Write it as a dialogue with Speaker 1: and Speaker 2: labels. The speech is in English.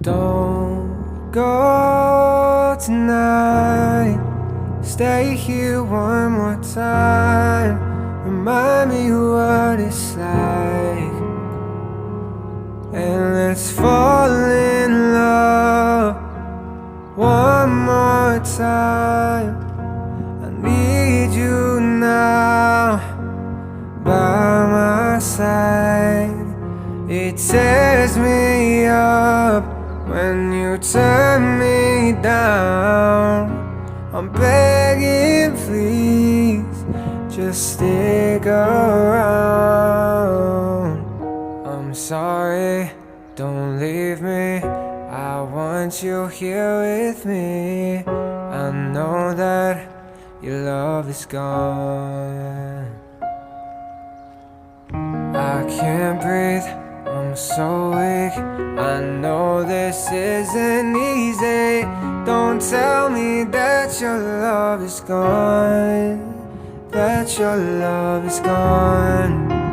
Speaker 1: Don't go tonight. Stay here one more time. Remind me what it's like, and let's fall in love one more time. I need you now by my side. It tears me up when you turn me down. I'm begging, please, just stick around. I'm sorry, don't leave me. I want you here with me. I know that your love is gone. I can't breathe, I'm so weak. I know this isn't easy. Don't tell me that your love is gone, that your love is gone.